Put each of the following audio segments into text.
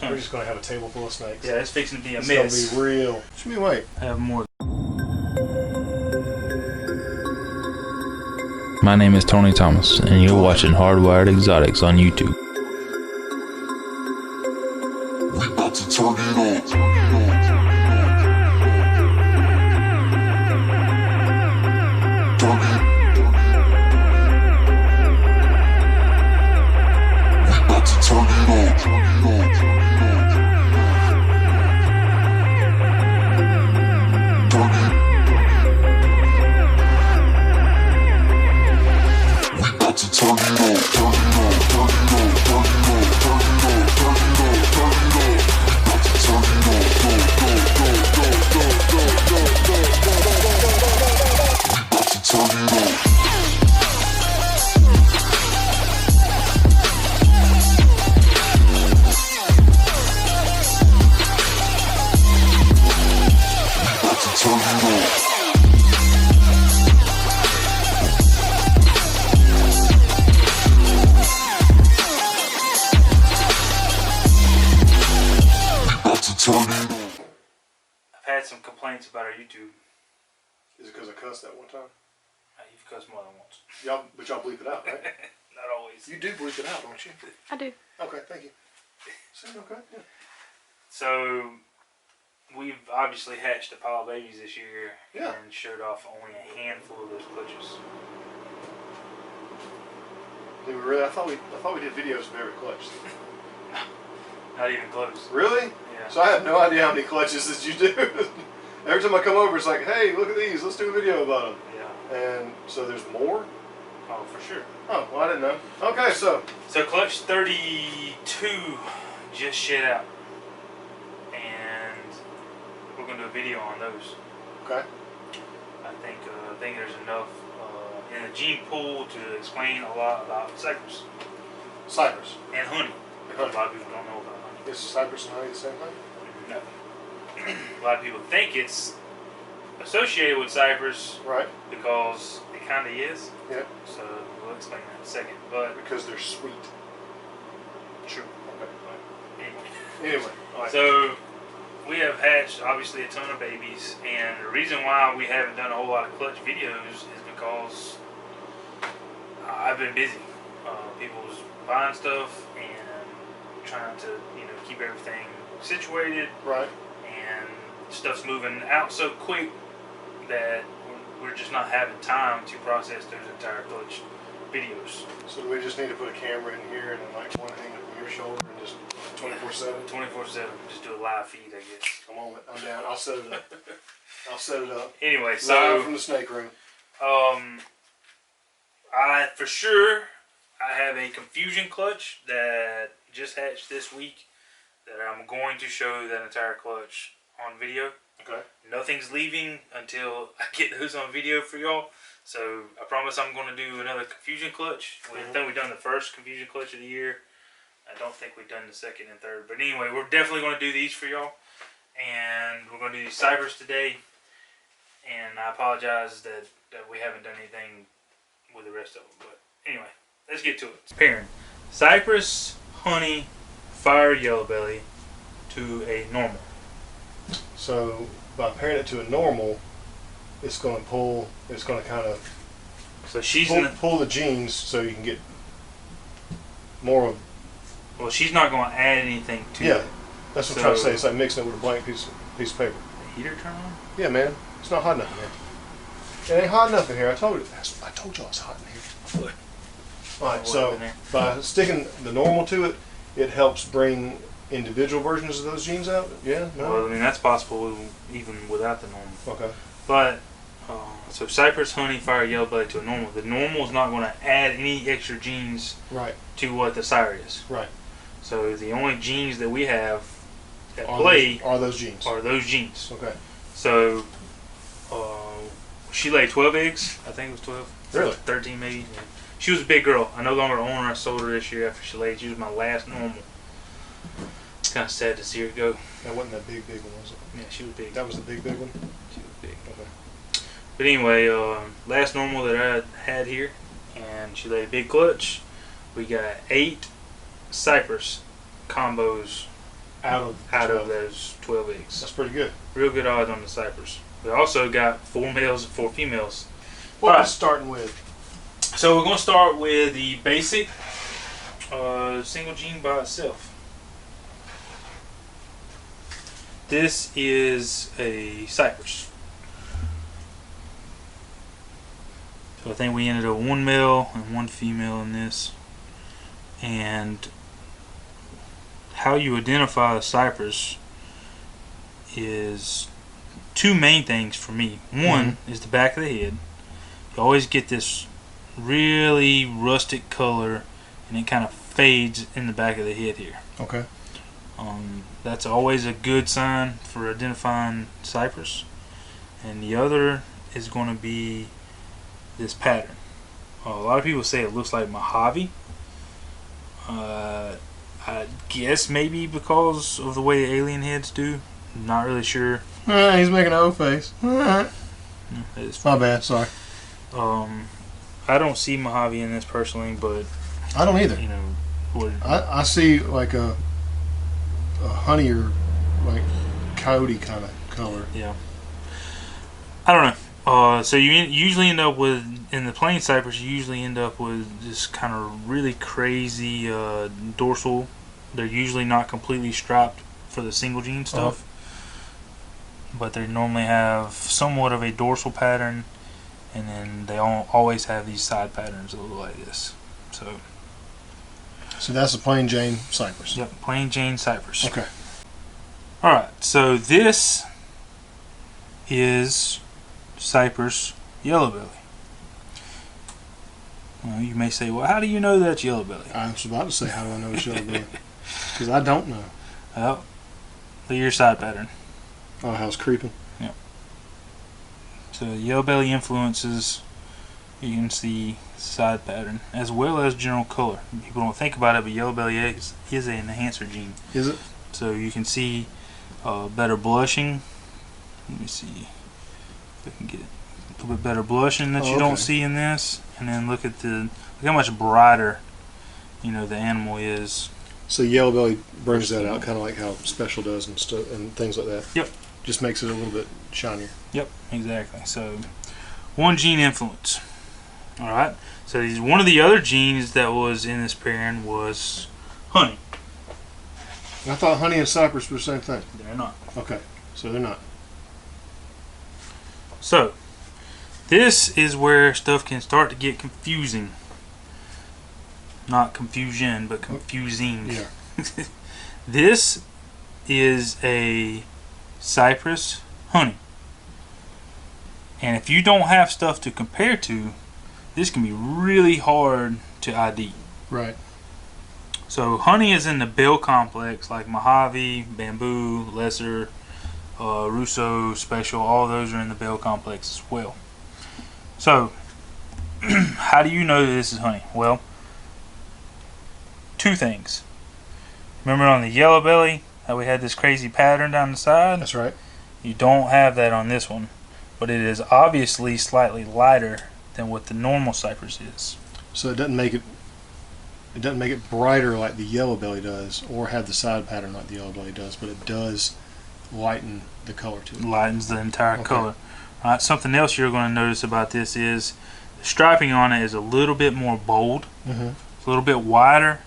Huh. We're just going to have a table full of snakes. Yeah, it's fixing to be a it's mess. It's going to be real. Should we wait? Have more. My name is Tony Thomas, and you're watching Hardwired Exotics on YouTube. We about to turn it on. I've had some complaints about our YouTube. Is it because I cussed that one time? You've cussed more than once. But y'all bleep it out, right? Not always. You do bleep it out, don't you? I do. Okay, thank you. Okay, yeah. So, we've obviously hatched a pile of babies this year Yeah. and showed off only a handful of those clutches. Did we really? I thought we did videos of every clutch. Not even close. Really? Yeah. So I have no idea how many clutches that you do. Every time I come over, it's like, hey, look at these. Let's do a video about them. Yeah. And so there's more? Oh, for sure. Oh, well, I didn't know. Okay, so clutch 32 just shit out. And we're going to do a video on those. Okay. I think there's enough in the gene pool to explain a lot about Cypress. Cypress. And honey. Because a lot of people don't know about honey. Is Cypress and honey the same thing? No. A lot of people think it's associated with Cypress. Right. Because it kind of is. Yeah. So we'll explain that in a second. But because they're sweet. True. Okay. Anyway. All right. So we have hatched obviously a ton of babies, and the reason why we haven't done a whole lot of clutch videos is because I've been busy. People's buying stuff and trying to keep everything situated. Right. And stuff's moving out so quick that we're just not having time to process those entire clutch videos. So we just need to put a camera in here and then like one hang up on your shoulder and just 24/7? 24/7. Just do a live feed, I guess. Come on, I'm down. I'll set it up. I'll set it up. Anyway, Live so from the snake room. I have a confusion clutch that just hatched this week that I'm going to show that entire clutch on video. Okay. Nothing's leaving until I get those on video for y'all. So I promise I'm going to do another confusion clutch. I think we've done the first confusion clutch of the year. I don't think we've done the second and third. But anyway, we're definitely going to do these for y'all. And we're going to do these Cypress today. And I apologize that we haven't done anything with the rest of them. But anyway, let's get to it. Pairing Cypress, honey, fire yellow belly to a normal. So by pairing it to a normal, it's going to pull. It's going to kind of pull the genes so you can get more of. Well, she's not going to add anything to it. Yeah, that's what I'm trying to say. It's like mixing it with a blank piece of paper. The heater turn on? Yeah, man. It's not hot enough in here. It ain't hot enough in here. I told you y'all it's hot in here. Alright, so by sticking the normal to it, it helps bring individual versions of those genes out? Yeah? No? Well, I mean, that's possible even without the normal. Okay. But, so Cypress, honey, fire, yellow belly to a normal. The normal is not going to add any extra genes to what the sire is. Right. So the only genes that we have at play are those genes. Okay. So, she laid 12 eggs. I think it was 12. Really? 13 maybe. Yeah. She was a big girl. I no longer own her. I sold her this year after she laid. She was my last normal. It's kind of sad to see her go. That wasn't that big one, was it? Yeah, she was big. That was the big one? She was big. Okay. But anyway, last normal that I had here, and she laid a big clutch. We got 8 Cypress combos out of those 12 eggs. That's pretty good. Real good odds on the Cypress. We also got 4 males and 4 females. What are we starting with? So we're going to start with the basic single gene by itself. This is a Cypress. So I think we ended up 1 male and 1 female in this. And how you identify a Cypress is 2 main things for me. One is the back of the head. You always get this really rustic color, and it kind of fades in the back of the head here. Okay. That's always a good sign for identifying Cypress. And the other is going to be this pattern. A lot of people say it looks like Mojave. I guess maybe because of the way alien heads do. I'm not really sure. He's making an O face. My bad, sorry. I don't see Mojave in this personally, but I don't either. You know, I see like a honey or like coyote kind of color. Yeah. I don't know. So you usually end up with, in the plain Cypress, you usually end up with this kind of really crazy dorsal. They're usually not completely striped for the single gene stuff, but they normally have somewhat of a dorsal pattern, and then they always have these side patterns that look like this. So that's a plain Jane Cypress. Yep, plain Jane Cypress. Okay. All right. So this is Cypress yellow belly. Well, you may say, well, how do you know that's yellow belly? I was about to say, how do I know it's yellow belly? Because I don't know. Well, look at your side pattern. Oh, how it's creeping. Yep. So yellow belly influences, you can see side pattern as well as general color. People don't think about it, but yellow belly eggs is an enhancer gene. Is it? So you can see better blushing. Let me see if I can get a little bit better blushing that you don't see in this, and then look how much brighter, you know, the animal is. So yellow belly brings that out, kind of like how Special does and stuff and things like that. Yep. Just makes it a little bit shinier. Yep, exactly. So 1 gene influence. All right. So one of the other genes that was in this pairing was honey. I thought honey and Cypress were the same thing. They're not. Okay, so they're not. So this is where stuff can start to get confusing. Not confusion, but confusing. Yeah. This is a Cypress honey. And if you don't have stuff to compare to, this can be really hard to ID. Right. So honey is in the bell complex, like Mojave, Bamboo, Lesser, Russo, Special. All those are in the bell complex as well. So how do you know that this is honey? Well, 2 things. Remember on the yellow belly how we had this crazy pattern down the side? That's right. You don't have that on this one, but it is obviously slightly lighter than what the normal Cypress is. So it doesn't make it brighter like the yellow belly does, or have the side pattern like the yellow belly does, but it does lighten the color to it. Lightens the entire color. All right. Something else you're going to notice about this is the striping on it is a little bit more bold. It's a little bit wider,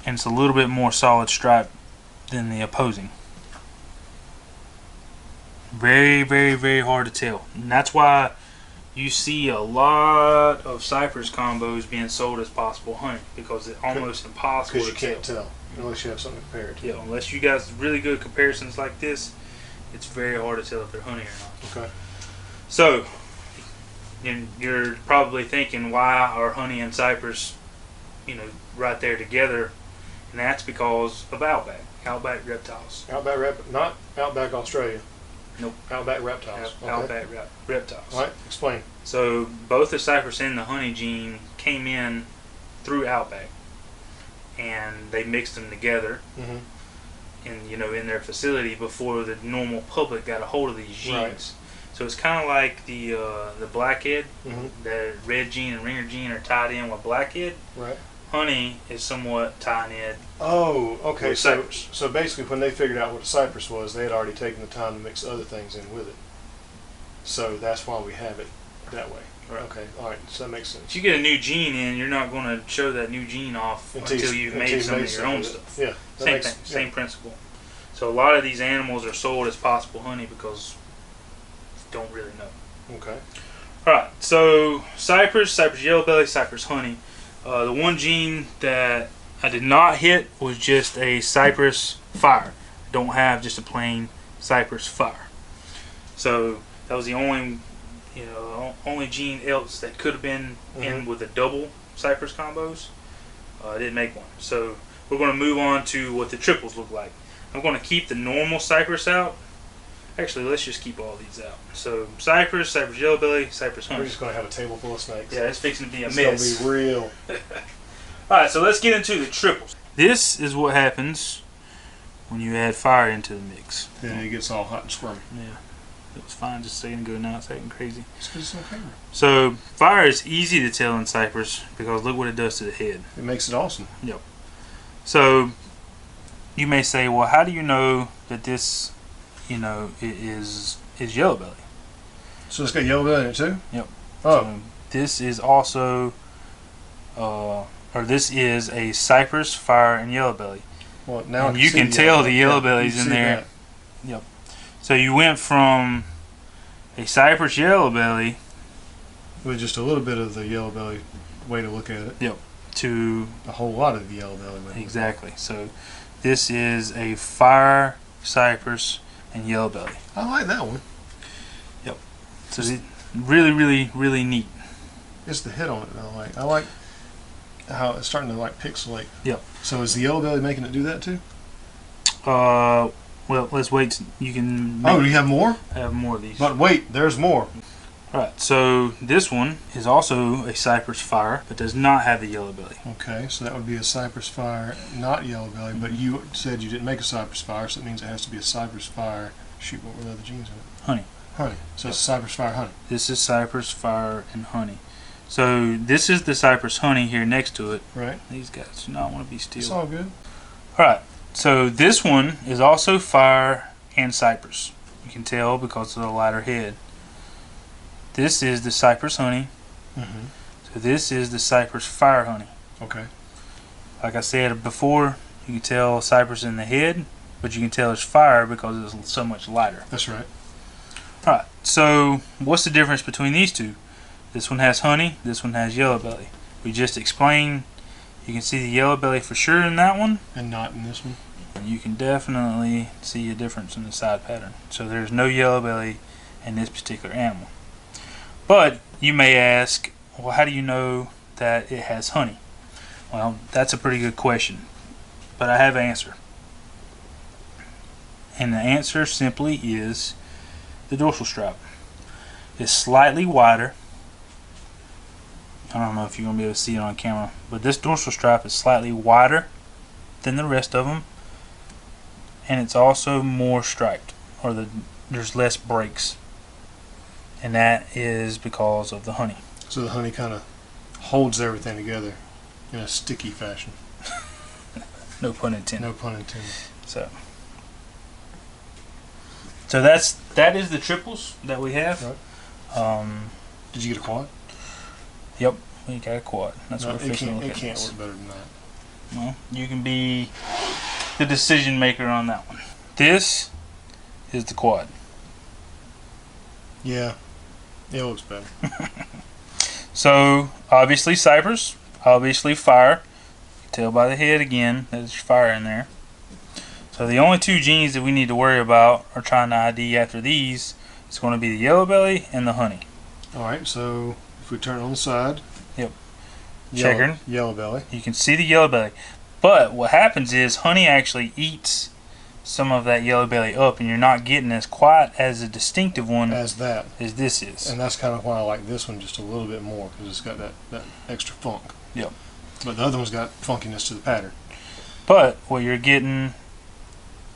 and it's a little bit more solid stripe than the opposing. Very, very, very hard to tell. And that's why you see a lot of Cypress combos being sold as possible honey, because it's almost impossible Because you to can't tell unless you have something to compare it to. Yeah, unless you guys really good comparisons like this, it's very hard to tell if they're honey or not. Okay. So, you're probably thinking, why are honey and Cypress, you know, right there together? And that's because of outback reptiles. Not Outback Australia. Nope. Outback reptiles. Outback reptiles. All right, explain. So both the Cypress and the honey gene came in through Outback, and they mixed them together, in their facility before the normal public got a hold of these genes. Right. So it's kind of like the blackhead, the red gene and ringer gene are tied in with blackhead. Right. honey is somewhat tynid. Oh, okay. With So, cypress. so basically, when they figured out what a cypress was, they had already taken the time to mix other things in with it. So that's why we have it that way. Right. Okay. All right. So that makes sense. If you get a new gene in, you're not going to show that new gene off until you've made some of your own stuff. Yeah. Same thing, same principle. So a lot of these animals are sold as possible honey because you don't really know. Okay. Alright, so Cypress, Cypress yellow belly, Cypress honey. The one gene that I did not hit was just a Cypress fire. I don't have just a plain Cypress fire. So that was the only, only gene else that could have been in with the double Cypress combos. I didn't make one. So we're going to move on to what the triples look like. I'm going to keep the normal Cypress out. Actually, let's just keep all these out. So Cypress, Cypress yellow belly, Cypress honey. We're just going to have a table full of snakes. Yeah, it's fixing to be a it's mess. It's going to be real. Alright, so let's get into the triples. This is what happens when you add fire into the mix. Then it gets all hot and squirmy. Yeah, it was fine just saying good. Now it's acting crazy. It's because it's on camera. So fire is easy to tell in Cypress because look what it does to the head. It makes it awesome. Yep. So you may say, well, how do you know that this, it is yellow belly? So it's got yellow belly in it too? Yep. Oh. So this is also, this is a Cypress, fire, and yellow belly. Well, now and you can tell the yellow bellies in there. That. Yep. So you went from a Cypress yellow belly with just a little bit of the yellow belly way to look at it. Yep. To a whole lot of the yellow belly. Exactly. So this is a fire, Cypress, and yellow belly. I like that one. Yep. So really, really, really neat. It's the hit on it that I like how it's starting to like pixelate. Yep. So is the yellow belly making it do that too? Well, let's wait. You can. Oh, do you have more? I have more of these. But wait, there's more. Alright, so this one is also a Cypress fire, but does not have the yellow belly. Okay, so that would be a Cypress fire, not yellow belly, but you said you didn't make a Cypress fire, so that means it has to be a Cypress fire. Shoot, what were the other genes in it? Honey. Honey. So it's Cypress fire honey. This is Cypress fire and honey. So this is the Cypress honey here next to it. Right. These guys do not want to be still. It's all good. Alright, so this one is also fire and Cypress. You can tell because of the lighter head. This is the Cypress honey. So this is the Cypress fire honey. Okay. Like I said before, you can tell Cypress in the head, but you can tell it's fire because it's so much lighter. That's right. Alright, so what's the difference between these two? This one has honey, this one has yellow belly. We just explained, you can see the yellow belly for sure in that one. And not in this one. And you can definitely see a difference in the side pattern. So there's no yellow belly in this particular animal. But you may ask, well, how do you know that it has honey? Well, that's a pretty good question. But I have an answer. And the answer simply is the dorsal stripe. It's slightly wider. I don't know if you're going to be able to see it on camera, but this dorsal stripe is slightly wider than the rest of them. And it's also more striped, or there's less breaks. And that is because of the honey. So the honey kind of holds everything together in a sticky fashion. No pun intended. No pun intended. So that is the triples that we have. Right. Did you get a quad? Yep, we got a quad. That's No, what we're fixing to look at. It can't work better than that. Well, you can be the decision maker on that one. This is the quad. Yeah, it looks better. So obviously Cypress, obviously fire. You can tell by the head again that there's fire in there. So the only two genes that we need to worry about or trying to ID after these is going to be the yellow belly and the honey. Alright, so if we turn it on the side. Yep. Checkered. Yellow belly. You can see the yellow belly. But what happens is honey actually eats some of that yellow belly up, and you're not getting as quite as a distinctive one as this is. And that's kind of why I like this one just a little bit more, because it's got that extra funk. Yep. But the other one's got funkiness to the pattern. But what you're getting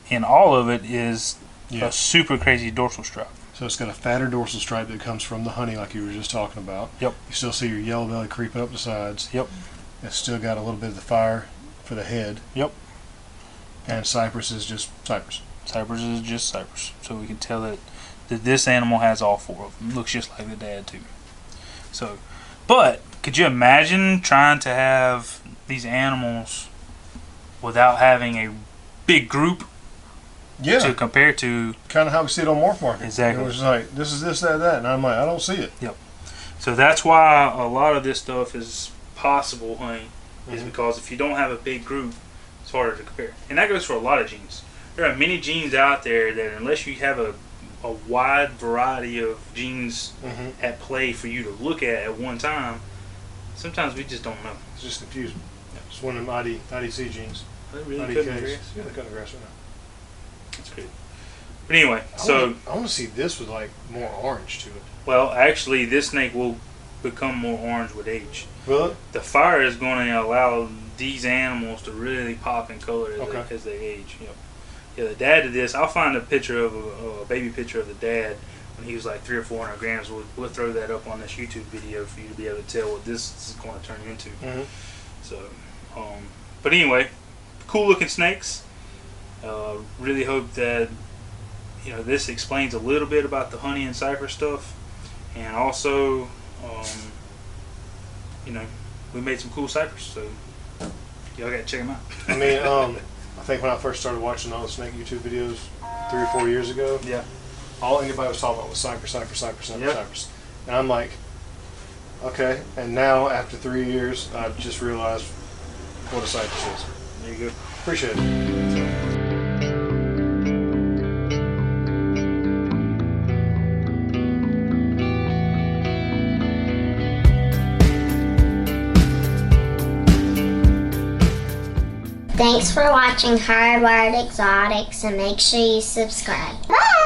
in all of it is a super crazy dorsal stripe. So it's got a fatter dorsal stripe that comes from the honey, like you were just talking about. Yep. You still see your yellow belly creeping up the sides. Yep. It's still got a little bit of the fire for the head. Yep. And Cypress is just Cypress. Cypress is just Cypress. So we can tell that this animal has all 4 of them. Looks just like the dad too. So, but could you imagine trying to have these animals without having a big group Yeah. to compare to? Kind of how we see it on Morph Market. Exactly. It was like, this is this, that, that. And I'm like, I don't see it. Yep. So that's why a lot of this stuff is possible, honey, is Mhm. because if you don't have a big group, it's harder to compare. And that goes for a lot of genes. There are many genes out there that unless you have a wide variety of genes Mm-hmm. at play for you to look at one time, sometimes we just don't know. It's just confusing. It's one of them IDC genes. Are they really IDKs. cutting the grass? Yeah, they're cutting the grass right now. That's great. But anyway, so I want to see this with like more orange to it. well, actually, this snake will become more orange with age. Will The fire is going to allow these animals to really pop in color Okay. as they age. Yep. Yeah, the dad of this, I'll find a picture of a baby picture of the dad when he was like 300 or 400 grams. We'll throw that up on this YouTube video for you to be able to tell what this is going to turn into. Mm-hmm. So, but anyway, cool looking snakes. Really hope that this explains a little bit about the honey and Cypress stuff, and also we made some cool Cypress, so y'all gotta check them out. I mean, I think when I first started watching all the snake YouTube videos 3 or 4 years ago, Yeah. all anybody was talking about was Cypress, Cypress, Cypress, Cypress, Yep. Cypress. And I'm like, okay. And now, after 3 years, I've just realized what a Cypress is. There you go. Appreciate it. Thanks for watching Hardwired Exotics and make sure you subscribe. Bye!